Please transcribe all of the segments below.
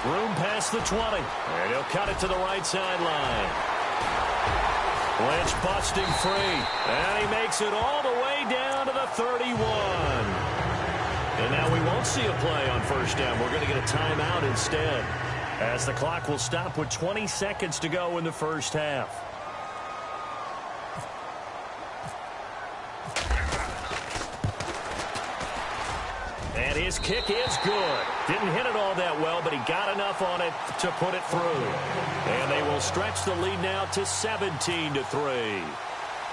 Room past the 20. And he'll cut it to the right sideline. Lynch busting free. And he makes it all the way down to the 31. And now we won't see a play on first down. We're going to get a timeout instead, as the clock will stop with 20 seconds to go in the first half. And his kick is good. Didn't hit it all that well, but he got enough on it to put it through. And they will stretch the lead now to 17-3.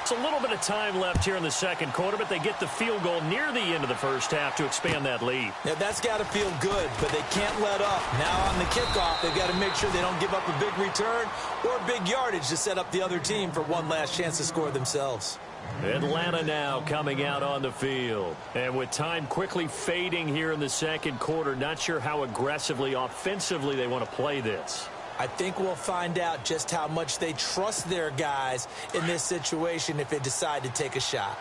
It's a little bit of time left here in the second quarter, but they get the field goal near the end of the first half to expand that lead. Yeah, that's got to feel good, but they can't let up. Now on the kickoff, they've got to make sure they don't give up a big return or big yardage to set up the other team for one last chance to score themselves. Atlanta now coming out on the field. And with time quickly fading here in the second quarter, not sure how aggressively, offensively they want to play this. I think we'll find out just how much they trust their guys in this situation if they decide to take a shot.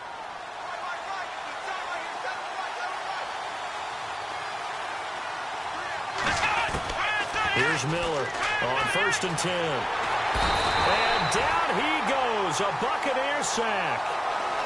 Here's Miller on 1st and 10. And down he goes, a Buccaneer sack.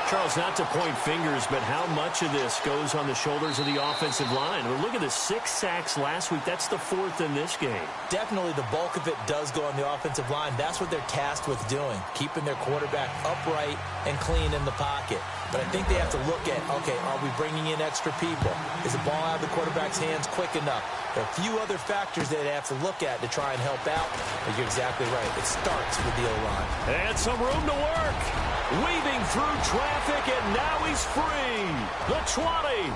Charles, not to point fingers, but how much of this goes on the shoulders of the offensive line? Well, look at the 6 sacks last week. That's the 4th in this game. Definitely the bulk of it does go on the offensive line. That's what they're tasked with doing, keeping their quarterback upright and clean in the pocket. But I think they have to look at, okay, are we bringing in extra people? Is the ball out of the quarterback's hands quick enough? There are a few other factors that they have to look at to try and help out. But you're exactly right. It starts with the O-line. And some room to work. Weaving through traffic, and now he's free. The 20.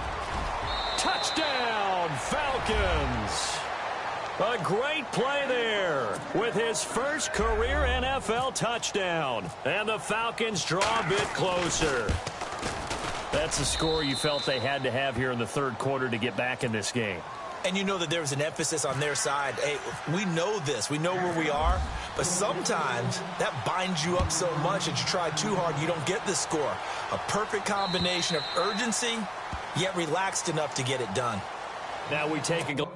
Touchdown, Falcons. A great play there with his first career NFL touchdown. And the Falcons draw a bit closer. That's a score you felt they had to have here in the third quarter to get back in this game. And you know that there was an emphasis on their side. Hey, we know this. We know where we are. But sometimes that binds you up so much that you try too hard, you don't get the score. A perfect combination of urgency, yet relaxed enough to get it done. Now we take a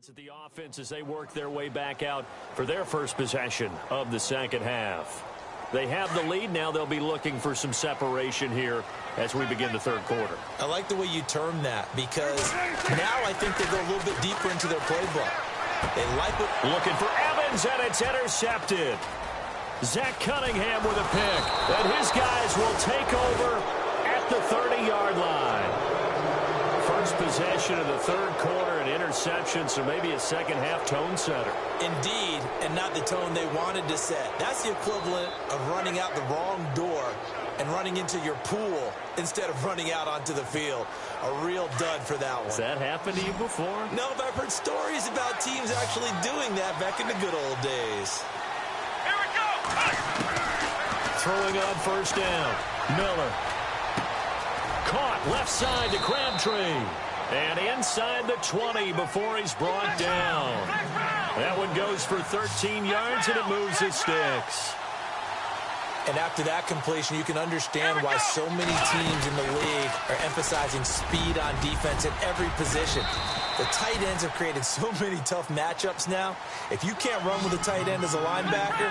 at the offense as they work their way back out for their first possession of the second half. They have the lead. Now they'll be looking for some separation here as we begin the third quarter. I like the way you term that, because now I think they go a little bit deeper into their playbook. They like what... Looking for Evans, and it's intercepted. Zach Cunningham with a pick, and his guys will take over at the 30-yard line. First possession of the third quarter, an interception, so maybe a second-half tone setter. Indeed, and not the tone they wanted to set. That's the equivalent of running out the wrong door and running into your pool instead of running out onto the field. A real dud for that one. Has that happened to you before? No, but I've heard stories about teams actually doing that back in the good old days. Here we go! Throwing on first down. Miller. Caught left side to Crabtree. And inside the 20 before he's brought down. That one goes for 13 yards, and it moves his sticks. And after that completion, you can understand why so many teams in the league are emphasizing speed on defense at every position. The tight ends have created so many tough matchups now. If you can't run with a tight end as a linebacker,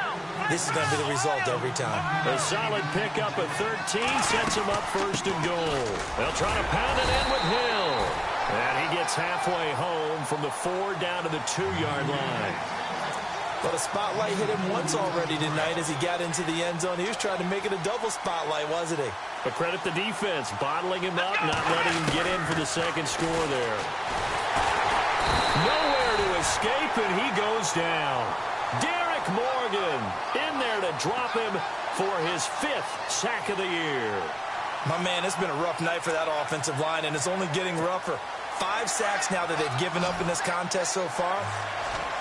this is going to be the result every time. A solid pickup of 13 sets him up first and goal. They'll try to pound it in with Hill. And he gets halfway home from the 4 down to the 2-yard line. But a spotlight hit him once already tonight as he got into the end zone. He was trying to make it a double spotlight, wasn't he? But credit the defense, bottling him up, not letting him get in for the second score there. Nowhere to escape, and he goes down. Derek Morgan in there to drop him for his 5th sack of the year. My man, it's been a rough night for that offensive line, and it's only getting rougher. 5 sacks now that they've given up in this contest so far.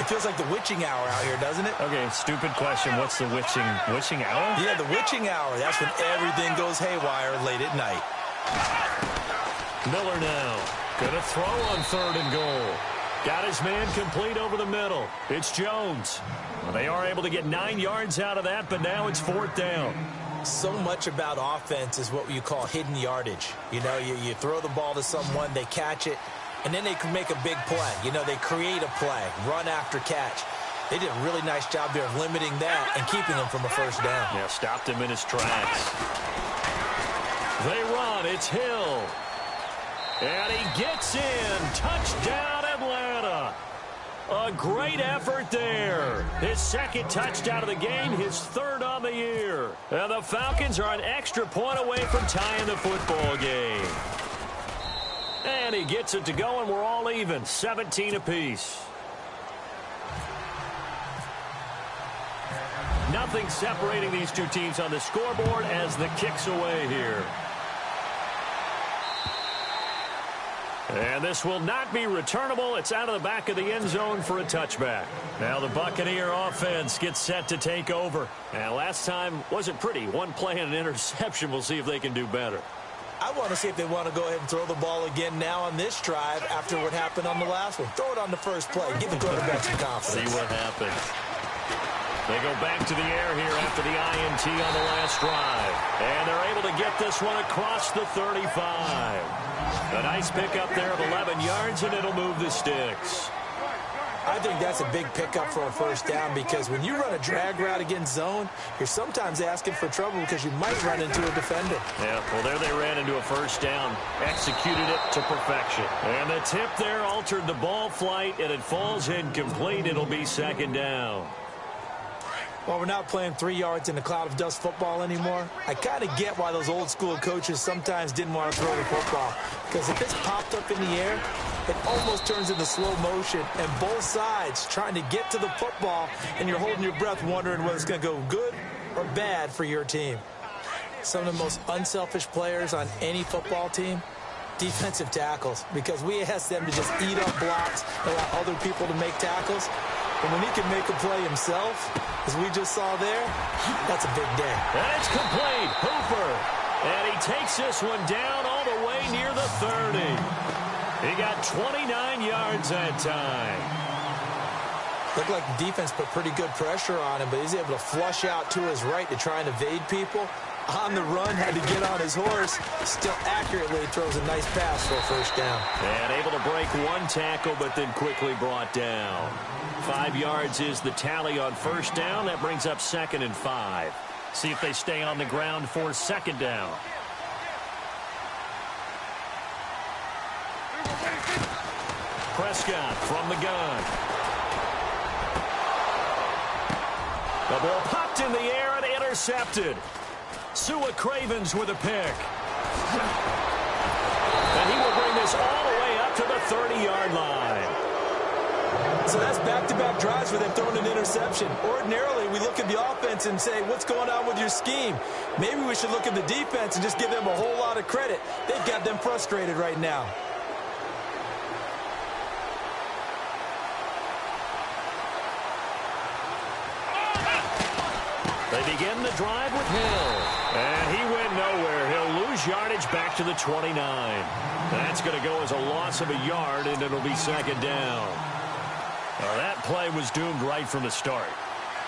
It feels like the witching hour out here, doesn't it? Okay, stupid question. What's the witching hour? Yeah, the witching hour. That's when everything goes haywire late at night. Miller now. Gonna throw on 3rd and goal. Got his man complete over the middle. It's Jones. Well, they are able to get 9 yards out of that, but now it's 4th down. So much about offense is what you call hidden yardage. You know, you throw the ball to someone, they catch it, and then they can make a big play. You know, they create a play, run after catch. They did a really nice job there of limiting that and keeping him from a 1st down. Yeah, stopped him in his tracks. They run. It's Hill. And he gets in. Touchdown, Atlanta. A great effort there. His 2nd touchdown of the game, his 3rd on the year. And the Falcons are an extra point away from tying the football game. And he gets it to go, and we're all even, 17 apiece. Nothing separating these two teams on the scoreboard as the kick's away here. And this will not be returnable. It's out of the back of the end zone for a touchback. Now the Buccaneer offense gets set to take over. And last time wasn't pretty. 1 play and an interception. We'll see if they can do better. I want to see if they want to go ahead and throw the ball again now on this drive after what happened on the last one. Throw it on the first play. Give the quarterback some confidence. See what happens. They go back to the air here after the INT on the last drive. And they're able to get this one across the 35. A nice pickup there of 11 yards, and it'll move the sticks. I think that's a big pickup for a 1st down because when you run a drag route against zone, you're sometimes asking for trouble because you might run into a defender. Yeah, well, there they ran into a 1st down, executed it to perfection. And the tip there altered the ball flight, and it falls incomplete. It'll be 2nd down. Well, we're not playing 3 yards in a cloud of dust football anymore. I kind of get why those old school coaches sometimes didn't want to throw the football. Because if it's popped up in the air, it almost turns into slow motion. And both sides trying to get to the football, and you're holding your breath wondering whether it's going to go good or bad for your team. Some of the most unselfish players on any football team, defensive tackles. Because we ask them to just eat up blocks and allow other people to make tackles. And when he can make a play himself, as we just saw there, that's a big day. And it's complete. Hooper. And he takes this one down all the way near the 30. He got 29 yards that time. Looked like the defense put pretty good pressure on him, but he's able to flush out to his right to try and evade people. On the run, had to get on his horse. Still accurately throws a nice pass for a 1st down. And able to break 1 tackle, but then quickly brought down. 5 yards is the tally on 1st down. That brings up 2nd and 5. See if they stay on the ground for 2nd down. Prescott from the gun. The ball popped in the air and intercepted. Sua Cravens with a pick. And he will bring this all the way up to the 30-yard line. So that's back-to-back drives where they've thrown an interception. Ordinarily, we look at the offense and say, what's going on with your scheme? Maybe we should look at the defense and just give them a whole lot of credit. They've got them frustrated right now. They begin the drive with Hill. And he went nowhere. He'll lose yardage back to the 29. That's going to go as a loss of a yard, and it'll be 2nd down. Now, that play was doomed right from the start.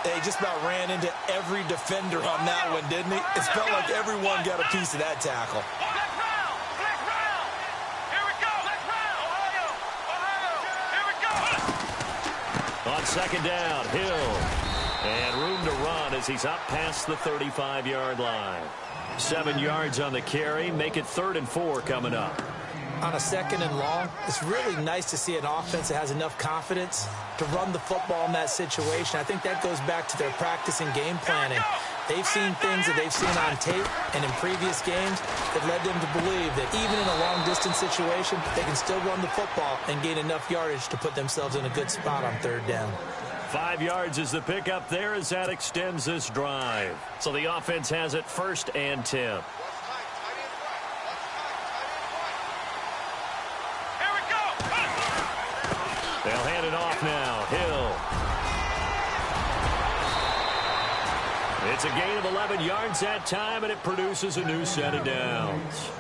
He just about ran into every defender on that one, didn't he? It felt like everyone got a piece of that tackle. On 2nd down, Hill. And room to run as he's up past the 35-yard line. 7 yards on the carry. Make it 3rd and 4 coming up. On a 2nd and long, it's really nice to see an offense that has enough confidence to run the football in that situation. I think that goes back to their practice and game planning. They've seen things that they've seen on tape and in previous games that led them to believe that even in a long-distance situation, they can still run the football and gain enough yardage to put themselves in a good spot on third down. 5 yards is the pickup there as that extends this drive. So the offense has it 1st and 10. They'll hand it off now. Hill. It's a gain of 11 yards that time, and it produces a new set of downs.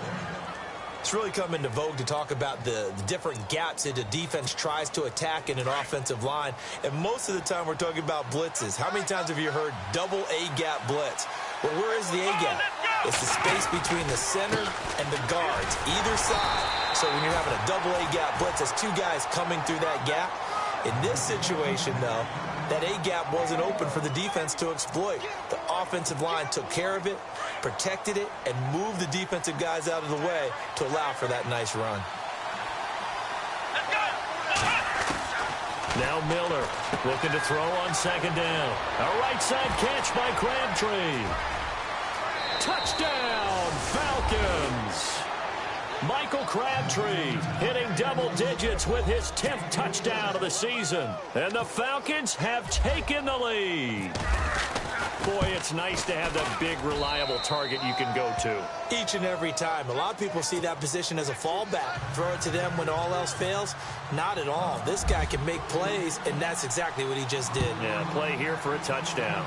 It's really come into vogue to talk about the different gaps that a defense tries to attack in an offensive line. And most of the time we're talking about blitzes. How many times have you heard double A-gap blitz? Well, where is the A-gap? It's the space between the center and the guards, either side. So when you're having a double A-gap blitz, there's two guys coming through that gap. In this situation, though, that A-gap wasn't open for the defense to exploit. The offensive line took care of it, protected it, and moved the defensive guys out of the way to allow for that nice run. Now Miller looking to throw on 2nd down. A right side catch by Crabtree. Touchdown, Falcons. Michael Crabtree hitting double digits with his 10th touchdown of the season. And the Falcons have taken the lead. Boy, it's nice to have that big, reliable target you can go to. Each and every time. A lot of people see that position as a fallback. Throw it to them when all else fails. Not at all. This guy can make plays, and that's exactly what he just did. Yeah, play here for a touchdown.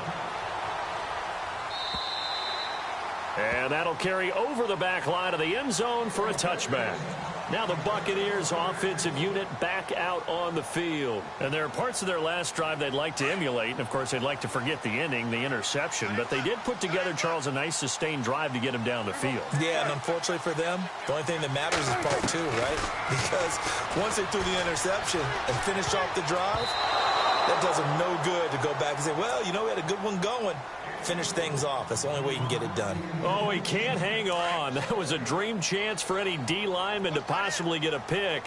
And that'll carry over the back line of the end zone for a touchback. Now the Buccaneers offensive unit back out on the field. And there are parts of their last drive they'd like to emulate. And, of course, they'd like to forget the ending, the interception. But they did put together, Charles, a nice sustained drive to get him down the field. Yeah, and unfortunately for them, the only thing that matters is part 2, right? Because once they threw the interception and finished off the drive, that does them no good to go back and say, well, you know, we had a good one going. Finish things off. That's the only way you can get it done. Oh, he can't hang on. That was a dream chance for any D lineman to possibly get a pick.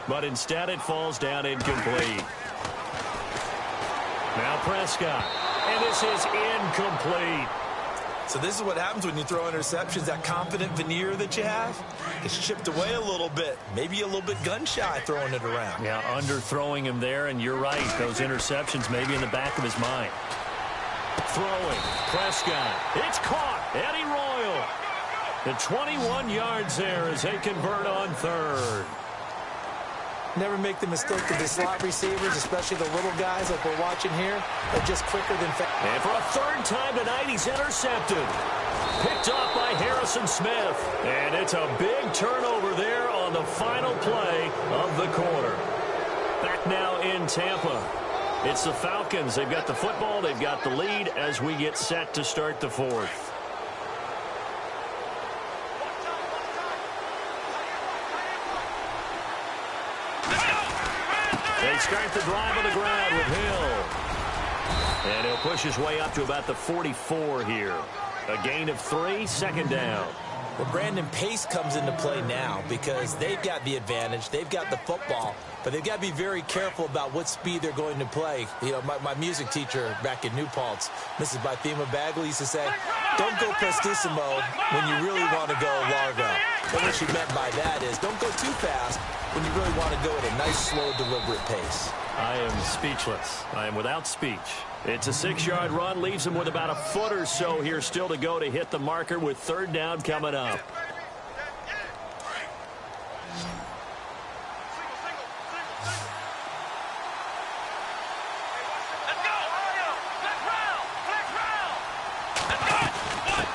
But instead it falls down incomplete. Now Prescott. And this is incomplete. So this is what happens when you throw interceptions. That confident veneer that you have, it's chipped away a little bit. Maybe a little bit gun-shy throwing it around. Yeah, underthrowing him there, and you're right. Those interceptions maybe in the back of his mind. Throwing, Prescott. It's caught. Eddie Royal. The 21 yards there as they convert on 3rd. Never make the mistake that the slot receivers, especially the little guys like we're watching here, are just quicker than fast. And for a 3rd time tonight, he's intercepted. Picked off by Harrison Smith. And it's a big turnover there on the final play of the quarter. Back now in Tampa. It's the Falcons. They've got the football. They've got the lead as we get set to start the 4th. They start the drive on the ground with Hill. And he'll push his way up to about the 44 here. A gain of 3, 2nd down. Well, Brandon, pace comes into play now because they've got the advantage. They've got the football, but they've got to be very careful about what speed they're going to play. You know, my music teacher back in New Paltz, Mrs. Bythema Bagley, used to say, don't go prestissimo when you really want to go largo. And what she meant by that is don't go too fast when you really want to go at a nice, slow, deliberate pace. I am speechless. I am without speech. It's a 6-yard run, leaves him with about a foot or so here still to go to hit the marker with 3rd down coming up.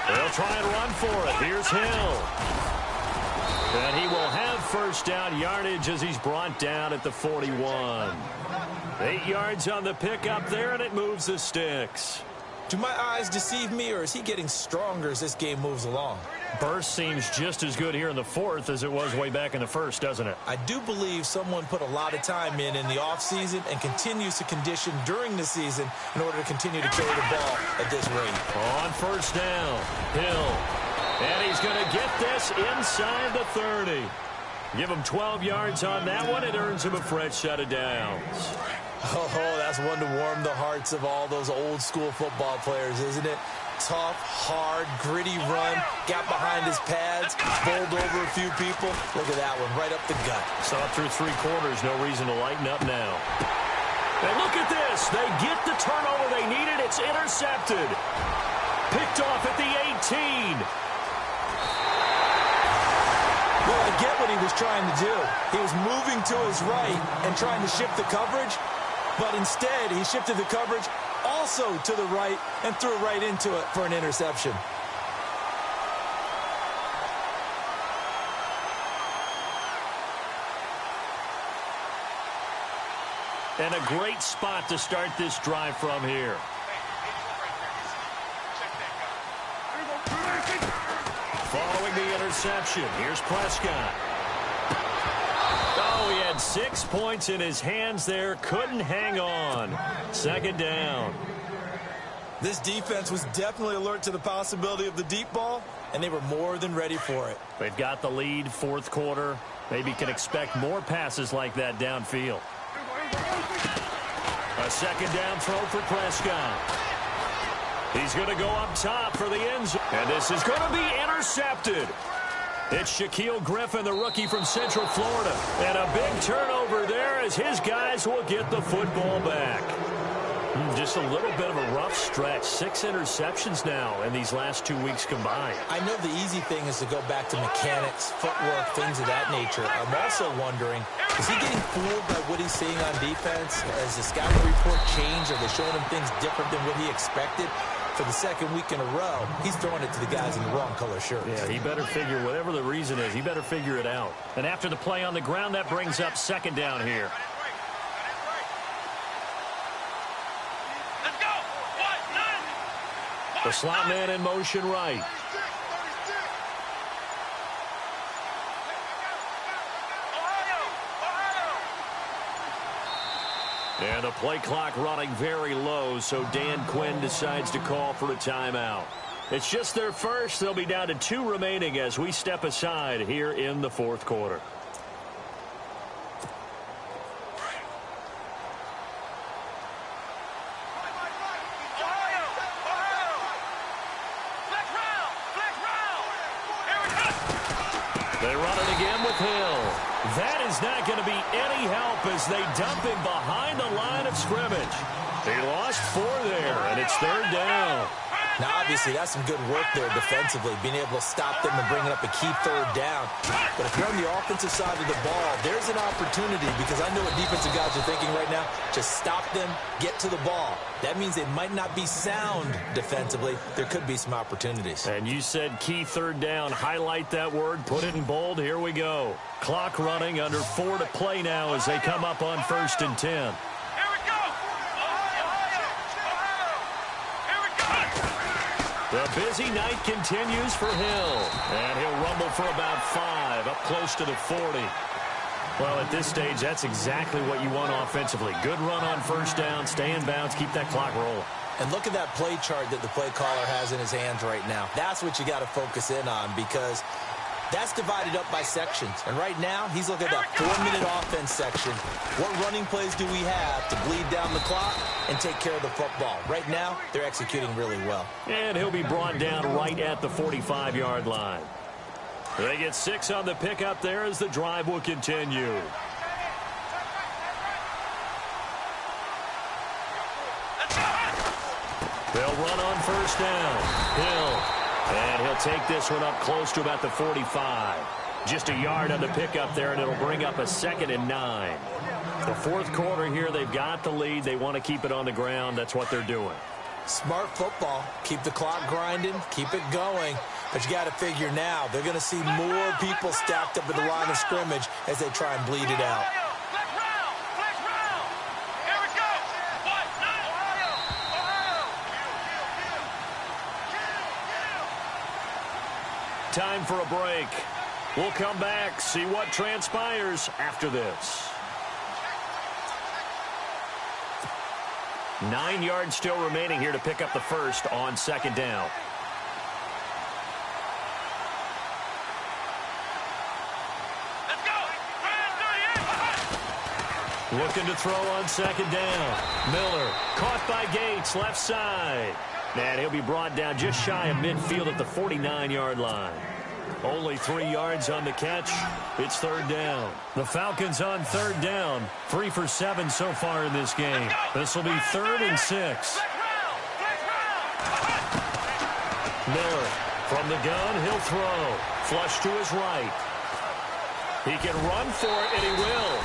They'll try and run for it. Here's Hill. And he will have 1st down yardage as he's brought down at the 41. 8 yards on the pickup there, and it moves the sticks. Do my eyes deceive me, or is he getting stronger as this game moves along? Burst seems just as good here in the 4th as it was way back in the 1st, doesn't it? I do believe someone put a lot of time in the offseason and continues to condition during the season in order to continue to carry the ball at this rate. On 1st down, Hill. And he's going to get this inside the 30. Give him 12 yards on that one. It earns him a fresh set of downs. Oh, that's one to warm the hearts of all those old school football players, isn't it? tough, hard, gritty run. Got behind his pads, bowled over a few people. Look at that one, right up the gut. Saw it through 3 quarters, no reason to lighten up now. And look at this. They get the turnover they needed. It's intercepted. Picked off at the 18. Well, I get what he was trying to do. He was moving to his right and trying to shift the coverage, but instead he shifted the coverage also to the right and threw right into it for an interception. And a great spot to start this drive from here. Following the interception, here's Prescott. Oh, he had 6 points in his hands there. Couldn't hang on. 2nd down. This defense was definitely alert to the possibility of the deep ball, and they were more than ready for it. They've got the lead, 4th quarter. Maybe can expect more passes like that downfield. A 2nd down throw for Prescott. He's going to go up top for the end zone. And this is going to be intercepted. It's Shaquille Griffin, the rookie from Central Florida. And a big turnover there as his guys will get the football back. Just a little bit of a rough stretch. 6 interceptions now in these last 2 weeks combined. I know the easy thing is to go back to mechanics, footwork, things of that nature. I'm also wondering, is he getting fooled by what he's seeing on defense? Has the scouting report changed? Are they showing him things different than what he expected? For the 2nd week in a row, he's throwing it to the guys in the wrong color shirts. Yeah, he better figure, whatever the reason is, he better figure it out. And after the play on the ground, that brings up 2nd down here. The slot man in motion right. And the play clock running very low, so Dan Quinn decides to call for a timeout. It's just their first. They'll be down to 2 remaining as we step aside here in the 4th quarter. They run it again with Hill. That is not going to be any help as they dump him behind the line of scrimmage. He lost 4 there, and it's 3rd down. Now, obviously, that's some good work there defensively, being able to stop them and bringing up a key 3rd down. But if you're on the offensive side of the ball, there's an opportunity, because I know what defensive guys are thinking right now. Just stop them, get to the ball. That means they might not be sound defensively. There could be some opportunities. And you said key 3rd down. Highlight that word. Put it in bold. Here we go. Clock running, under 4 to play now as they come up on 1st and 10. The busy night continues for Hill. And he'll rumble for about 5, up close to the 40. Well, at this stage, that's exactly what you want offensively. Good run on 1st down, stay in bounds, keep that clock rolling. And look at that play chart that the play caller has in his hands right now. That's what you got to focus in on, because that's divided up by sections. And right now, he's looking at that 4-minute offense section. What running plays do we have to bleed down the clock and take care of the football? Right now, they're executing really well. And he'll be brought down right at the 45-yard line. They get 6 on the pickup there as the drive will continue. They'll run on 1st down. Hill. And he'll take this one up close to about the 45. Just a yard on the pickup there, and it'll bring up a 2nd and 9. The 4th quarter here, they've got the lead. They want to keep it on the ground. That's what they're doing. Smart football. Keep the clock grinding. Keep it going. But you got to figure now, they're going to see more people stacked up at the line of scrimmage as they try and bleed it out. Time for a break. We'll come back, see what transpires after this. 9 yards still remaining here to pick up the first on 2nd down. Let's go. Looking to throw on 2nd down. Miller caught by Gates, left side. And he'll be brought down just shy of midfield at the 49-yard line. Only 3 yards on the catch. It's third down. The Falcons on third down. 3 for 7 so far in this game. This will be 3rd and 6. Miller from the gun. He'll throw. Flush to his right. He can run for it, and he will.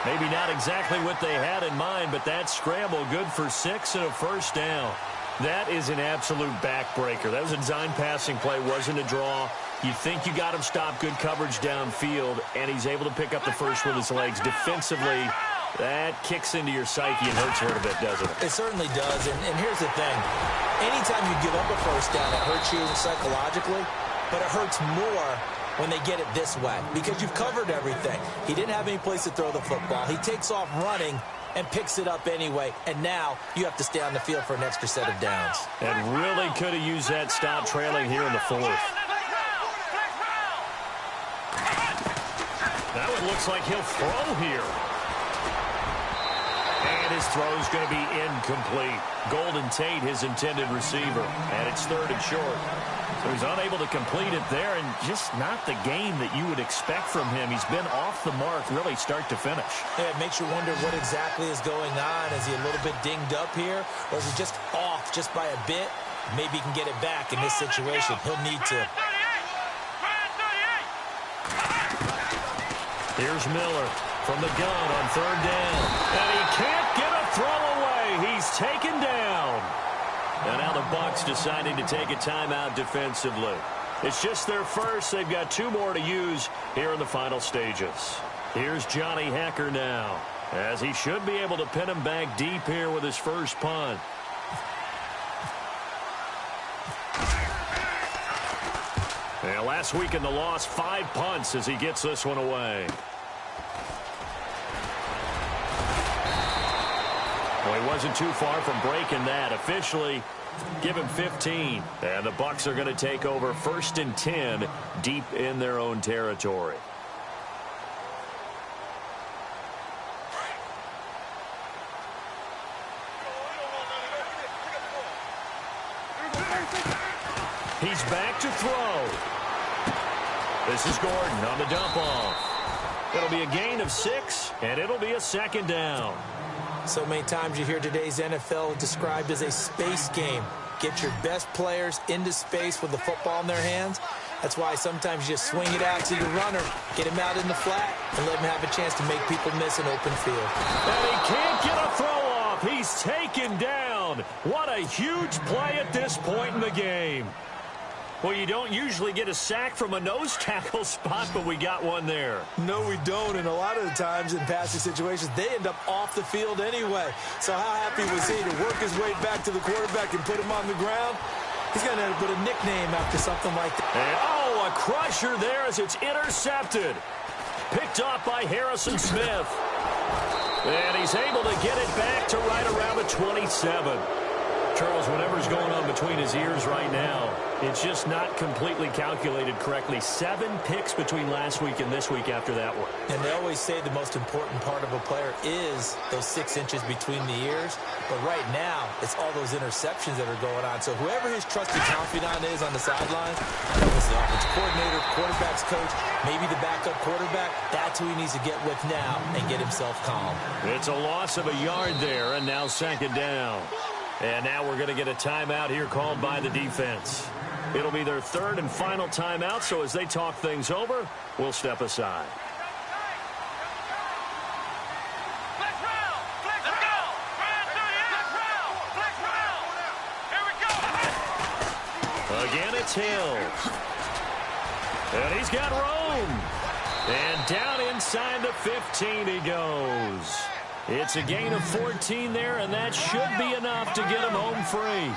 Maybe not exactly what they had in mind, but that scramble good for 6 and a first down. That is an absolute backbreaker. That was a design passing play, wasn't a draw. You think you got him stopped, good coverage downfield, and he's able to pick up the first with his legs. Defensively, that kicks into your psyche and hurts a little bit, doesn't it? It certainly does, and here's the thing. Anytime you give up a first down, it hurts you psychologically, but it hurts more when they get it this way because you've covered everything. He didn't have any place to throw the football. He takes off running and picks it up anyway, and now you have to stay on the field for an extra set of downs. And really could have used that stop trailing here in the 4th. Now it looks like he'll throw here. And his throw is going to be incomplete. Golden Tate, his intended receiver. And it's 3rd and short. So he's unable to complete it there, and just not the game that you would expect from him. He's been off the mark really start to finish. Yeah, it makes you wonder what exactly is going on. Is he a little bit dinged up here, or is he just off just by a bit? Maybe he can get it back in this situation. He'll need to. Here's Miller from the gun on 3rd down. And he can't get a throw away. He's taken down. And now the Bucs deciding to take a timeout defensively. It's just their first. They've got 2 more to use here in the final stages. Here's Johnny Hekker now, as he should be able to pin him back deep here with his first punt. And last week in the loss, 5 punts as he gets this one away. Well, he wasn't too far from breaking that. Officially, give him 15. And the Bucs are going to take over 1st and 10 deep in their own territory. He's back to throw. This is Gordon on the dump off. It'll be a gain of 6, and it'll be a 2nd down. So many times you hear today's NFL described as a space game. Get your best players into space with the football in their hands. That's why sometimes you just swing it out to your runner, get him out in the flat, and let him have a chance to make people miss an open field. And he can't get a throw off. He's taken down. What a huge play at this point in the game. Well, you don't usually get a sack from a nose tackle spot, but we got one there. No, we don't, and a lot of the times in passing situations, they end up off the field anyway. So how happy was he to work his way back to the quarterback and put him on the ground? He's going to put a nickname after something like that. And, oh, a crusher there as it's intercepted. Picked off by Harrison Smith. And he's able to get it back to right around the 27. Charles, whatever's going on between his ears right now, it's just not completely calculated correctly. 7 picks between last week and this week after that one. And they always say the most important part of a player is those 6 inches between the ears. But right now, it's all those interceptions that are going on. So whoever his trusted confidant is on the sidelines, whether it's the offensive coordinator, quarterback's coach, maybe the backup quarterback, that's who he needs to get with now and get himself calm. It's a loss of a yard there, and now 2nd down. And now we're going to get a timeout here called by the defense. It'll be their 3rd and final timeout, so as they talk things over, we'll step aside. Again, it's Hill. And he's got room. And down inside the 15 he goes. It's a gain of 14 there, and that should be enough to get him home free.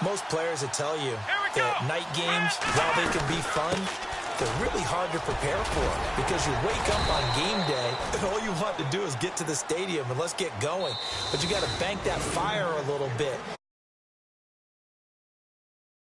Most players will tell you that night games, while they can be fun, they're really hard to prepare for because you wake up on game day and all you want to do is get to the stadium and let's get going. But you got to bank that fire a little bit.